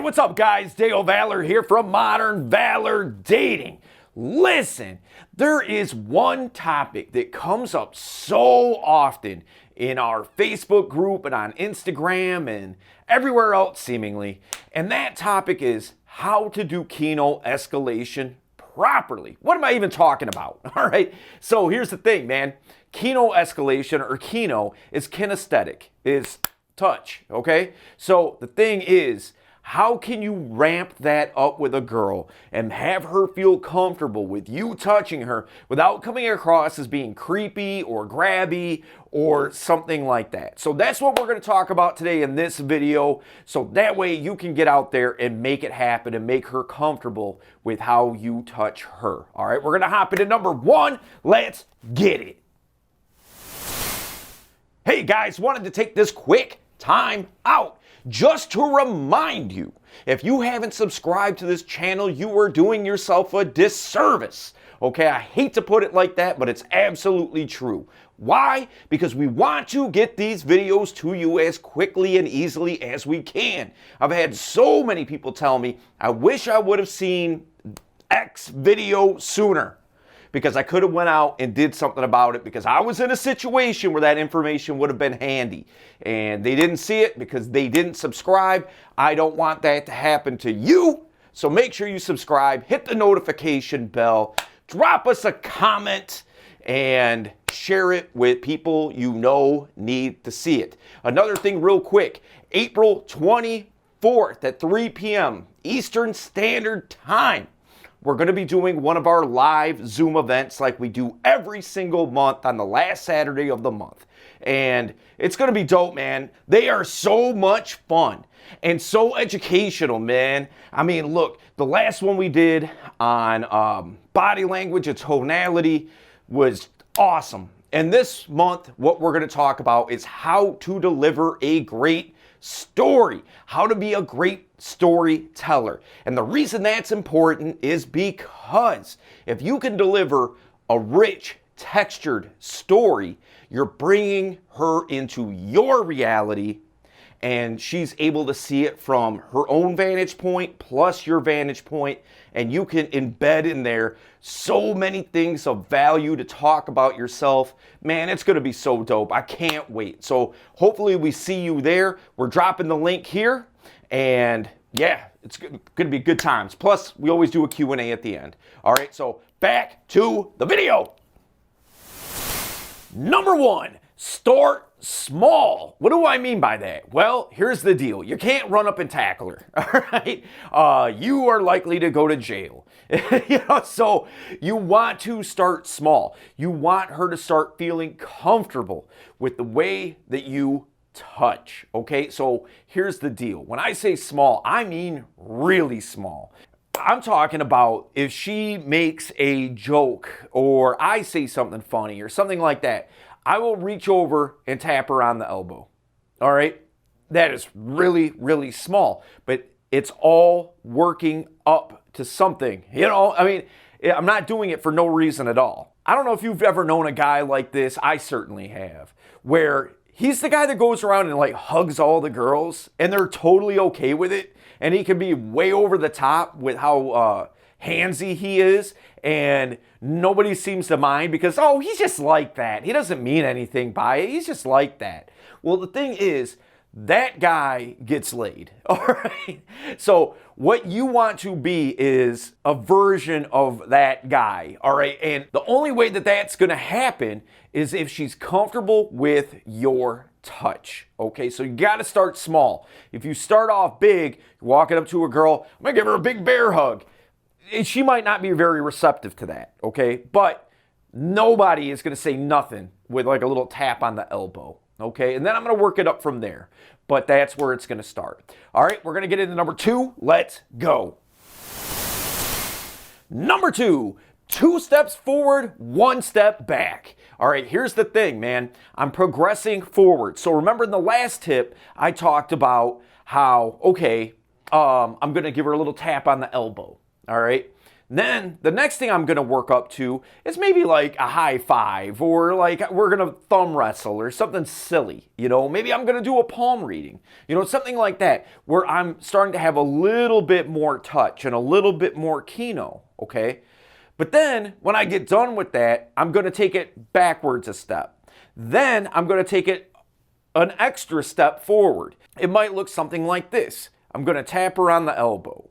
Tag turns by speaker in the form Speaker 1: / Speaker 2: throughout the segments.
Speaker 1: what's up, guys? Dale Valor here from Modern Valor Dating. Listen, there is one topic that comes up so often in our Facebook group and on Instagram and everywhere else seemingly, and that topic is how to do Kino escalation properly. What am I even talking about? All right, so here's the thing, man. Kino escalation, or Kino, is kinesthetic, is touch, okay? So the thing is, how can you ramp that up with a girl and have her feel comfortable with you touching her without coming across as being creepy or grabby or something like that? So that's what we're going to talk about today in this video. So that way you can get out there and make it happen and make her comfortable with how you touch her. All right, we're going to hop into number one. Let's get it. Hey guys, wanted to take this quick time out just to remind you, if you haven't subscribed to this channel, you are doing yourself a disservice. Okay, I hate to put it like that, but it's absolutely true. Why? Because we want to get these videos to you as quickly and easily as we can. I've had so many people tell me, I wish I would have seen X video sooner, because I could have went out and did something about it, because I was in a situation where that information would have been handy. And they didn't see it because they didn't subscribe. I don't want that to happen to you. So make sure you subscribe, hit the notification bell, drop us a comment, and share it with people you know need to see it. Another thing real quick, April 24th at 3 p.m. Eastern Standard Time. We're going to be doing one of our live Zoom events like we do every single month on the last Saturday of the month. And it's going to be dope, man. They are so much fun and so educational, man. I mean, look, the last one we did on body language and tonality was awesome. And this month, what we're going to talk about is how to deliver a great story, how to be a great storyteller. And the reason that's important is because if you can deliver a rich, textured story, you're bringing her into your reality, and she's able to see it from her own vantage point plus your vantage point, and you can embed in there so many things of value to talk about yourself. Man, it's going to be so dope. I can't wait. So hopefully we see you there. We're dropping the link here, and yeah, it's going to be good times. Plus, we always do a Q&A at the end. All right, so back to the video. Number one, start small. What do I mean by that? Well, here's the deal. You can't run up and tackle her, all right? You are likely to go to jail. So you want to start small. You want her to start feeling comfortable with the way that you touch, okay? So here's the deal. When I say small, I mean really small. I'm talking about if she makes a joke or I say something funny or something like that, I will reach over and tap her on the elbow. All right? That is really, really small, but it's all working up to something. You know, I mean, I'm not doing it for no reason at all. I don't know if you've ever known a guy like this. I certainly have, where he's the guy that goes around and like hugs all the girls and they're totally okay with it. And he can be way over the top with how handsy he is, and nobody seems to mind because, oh, he's just like that. He doesn't mean anything by it. He's just like that. Well, the thing is, that guy gets laid, all right? So what you want to be is a version of that guy, all right? And the only way that that's going to happen is if she's comfortable with your touch, okay? So you got to start small. If you start off big, you're walking up to a girl, I'm going to give her a big bear hug. She might not be very receptive to that, okay? But nobody is going to say nothing with like a little tap on the elbow. Okay, and then I'm going to work it up from there. But that's where it's going to start. All right, we're going to get into number two. Let's go. Number two, 2 steps forward, 1 step back. All right, here's the thing, man. I'm progressing forward. So remember in the last tip, I talked about how, okay, I'm going to give her a little tap on the elbow. All right, Then the next thing I'm going to work up to is maybe like a high five, or like we're going to thumb wrestle or something silly. Maybe I'm going to do a palm reading, something like that, where I'm starting to have a little bit more touch and a little bit more kino, okay? But then when I get done with that, I'm going to take it backwards a step. Then I'm going to take it an extra step forward. It might look something like this. I'm going to tap her on the elbow.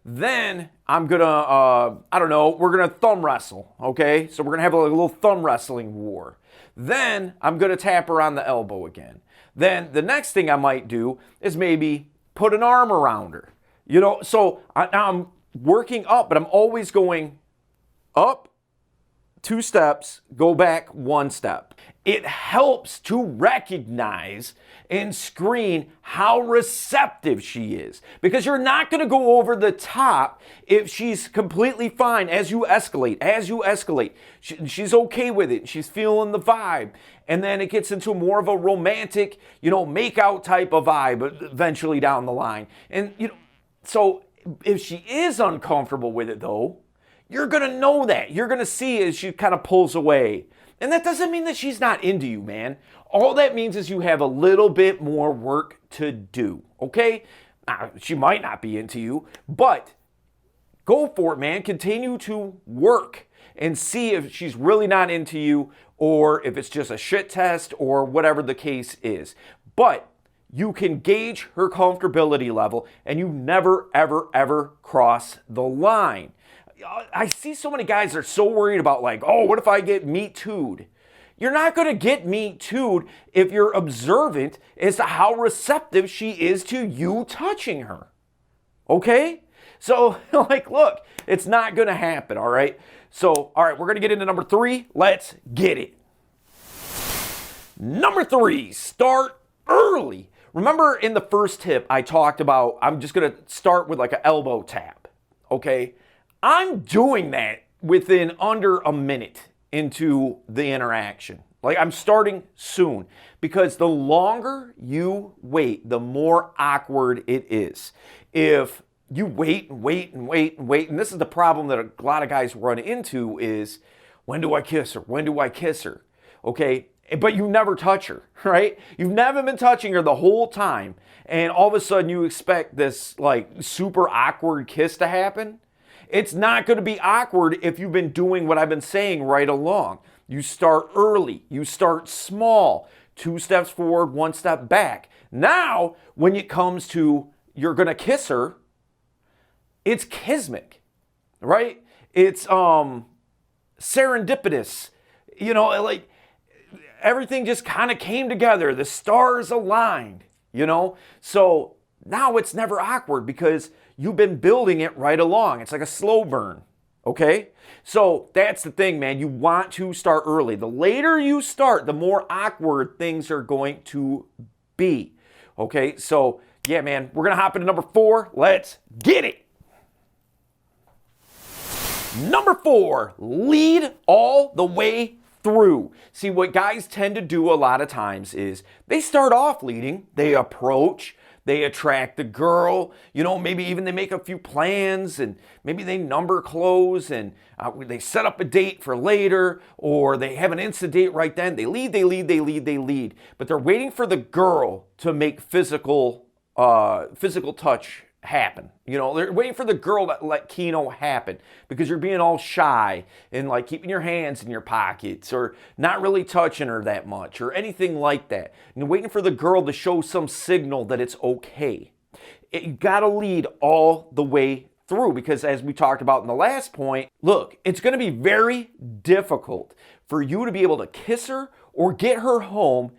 Speaker 1: Then I'm going to, we're going to thumb wrestle, okay? So we're going to have a little thumb wrestling war. Then I'm going to tap her on the elbow again. Then the next thing I might do is maybe put an arm around her. So I'm working up, but I'm always going up 2 steps, go back 1 step. It helps to recognize and screen how receptive she is, because you're not going to go over the top if she's completely fine as you escalate. She's okay with it. She's feeling the vibe. And then it gets into more of a romantic, make out type of vibe eventually down the line. And, so if she is uncomfortable with it though, you're going to know that. You're going to see as she kind of pulls away. And that doesn't mean that she's not into you, man. All that means is you have a little bit more work to do, okay? She might not be into you, but go for it, man. Continue to work and see if she's really not into you, or if it's just a shit test, or whatever the case is. But you can gauge her comfortability level, and you never, ever, ever cross the line. I see so many guys that are so worried about like, oh, what if I get Me Too'd? You're not going to get Me Too'd if you're observant as to how receptive she is to you touching her. Okay? So, look, it's not going to happen, all right? So, all right, we're going to get into number 3. Let's get it. Number 3, start early. Remember in the first tip, I talked about I'm just going to start with like an elbow tap, okay? I'm doing that within under a minute into the interaction. Like, I'm starting soon, because the longer you wait, the more awkward it is. If you wait, and this is the problem that a lot of guys run into is, when do I kiss her? When do I kiss her? Okay, but you never touch her, right? You've never been touching her the whole time, and all of a sudden you expect this like super awkward kiss to happen. It's not going to be awkward if you've been doing what I've been saying right along. You start early. You start small. 2 steps forward, 1 step back. Now, when it comes to you're going to kiss her, it's kismic, right? It's serendipitous. Like everything just kind of came together. The stars aligned, So now it's never awkward because you've been building it right along. It's like a slow burn, okay? So that's the thing, man. You want to start early. The later you start, the more awkward things are going to be, okay? So, yeah, man, we're going to hop into number 4. Let's get it. Number 4, lead all the way through. See, what guys tend to do a lot of times is they start off leading, they approach, they attract the girl, maybe even they make a few plans, and maybe they number close, and they set up a date for later, or they have an instant date right then. They lead, but they're waiting for the girl to make physical touch happen. They're waiting for the girl to let kino happen, because you're being all shy and like keeping your hands in your pockets, or not really touching her that much, or anything like that. And waiting for the girl to show some signal that it's okay. You gotta lead all the way through, because as we talked about in the last point, look, it's gonna be very difficult for you to be able to kiss her or get her home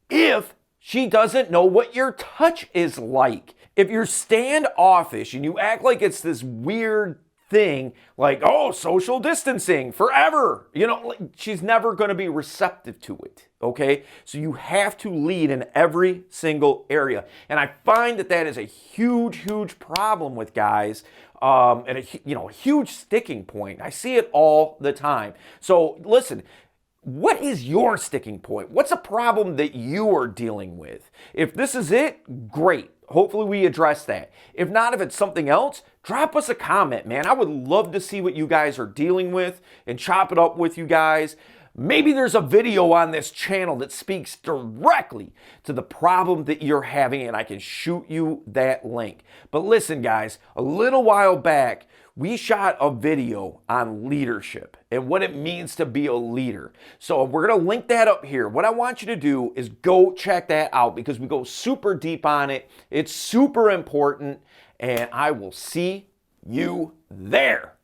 Speaker 1: if she doesn't know what your touch is like. If you're standoffish and you act like it's this weird thing, like, oh, social distancing forever, she's never going to be receptive to it, okay? So you have to lead in every single area. And I find that is a huge problem with guys, and a huge sticking point. I see it all the time. So listen, what is your sticking point? What's a problem that you are dealing with? If this is it, great. hopefully we address that. If not, if it's something else, drop us a comment, man. I would love to see what you guys are dealing with and chop it up with you guys. Maybe there's a video on this channel that speaks directly to the problem that you're having, and I can shoot you that link. But listen, guys, a little while back, we shot a video on leadership and what it means to be a leader. So we're going to link that up here. What I want you to do is go check that out because we go super deep on it. It's super important, and I will see you there.